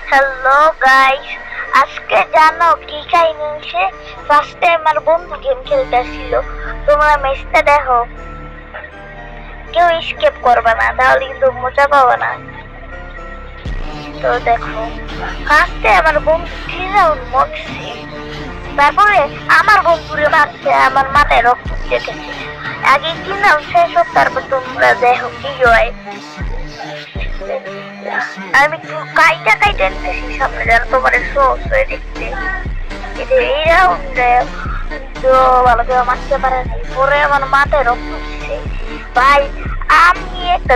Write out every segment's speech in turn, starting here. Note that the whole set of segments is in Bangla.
হ্যালো গাইস, আজকে জানো কি কাহিনী হয়েছে? ফার্স্টে আমার বন্ধু গেম খেলতেছিল। তোমরা ম্যাচটা দেখো, কেউ স্কেপ করবে না, তাহলে কিন্তু মজা পাবে না। তো দেখো, ফার্স্টে আমার বন্ধু 3 রাউন্ড মরছে, তারপরে আমার বন্ধুরে মারছে, আমার মাথায় রক্ত উঠেছে। আগে 3 রাউন্ড শেষ হোক, তারপর তোমরা দেখো কি হয়। আমি একটু কাইটা নিতেছি সামনে, যেন তোমার সহজ হয়ে দেখতে। এই রাউন্ডে তো ভালো করে মারতে পারেনি, পরে আমার মাথায় রক্ত উঠছে। ভাই, আমি একটা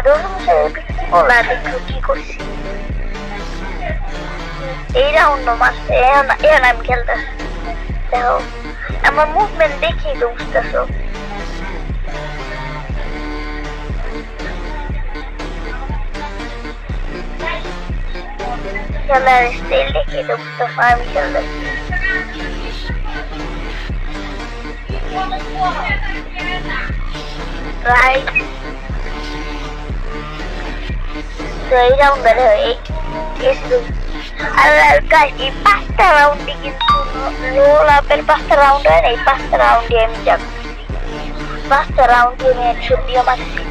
বলা দেখো কি করছি। এই রাউন্ড মারছে, এখন আমি খেলতেছি। দেখো আমার মুভমেন্ট দেখেই তো বুঝতেছো। খেলার স্টাইল দেখে তো বুঝতেছো আমি খেলতেছি। রাইট, তো এই রাউন্ডে আর গাইস, এই 5টা রাউন্ডে কিন্তু রোল আপের 5টা রাউন্ড হয় না, এই 5টা রাউন্ডে আমি যাবো। 5টা রাউন্ডে আমি 100 দিয়ে মারছি।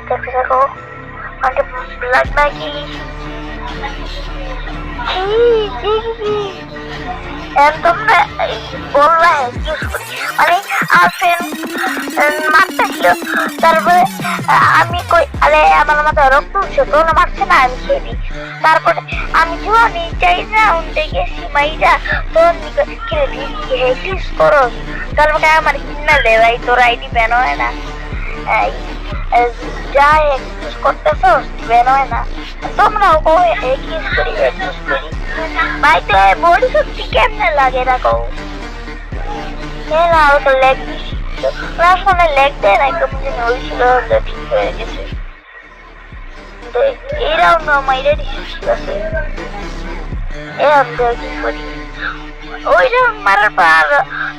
দেখতে থাকো, আমাকে ব্লাড নাকি তোমরা বললা মানে আমার ফ্রেন্ড মারতেছিল, তারপরে আমি কই আরে আমার মাথায় রক্ত উঠছে, তোমরা মারছে না, আমি খেয়ে দিই। তারপরে আমি যখনই চাই রাউন্ডে গেছি মাইরা, তখন হেটিস করো, তারপরে আমার কিনা দে ভাই, তোর আইডি ব্যান হয় না, যা এক্সকিউজ করতেছ ব্যান হয় না। তোমরাও কো এক্সকিউজ করি ভাই, তো বডি সত্যি কেমনে লাগে না কও। না ও তো লেগ দিছি, ওরা ফোনে লেগ দেয় না, কেমন যেন হয়েছিল, ঠিক হয়ে গেছে। এই রাউন্ড মাইরে ঠিক আছে, কি করি। ওই রাউন্ড মারার পর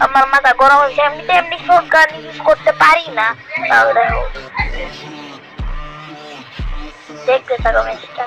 আমার মাথা গরম হয়েছে, এমনি শর্ট গান ইউজ করতে পারি না। তাহলে দেখতে থাকো ম্যাচটা।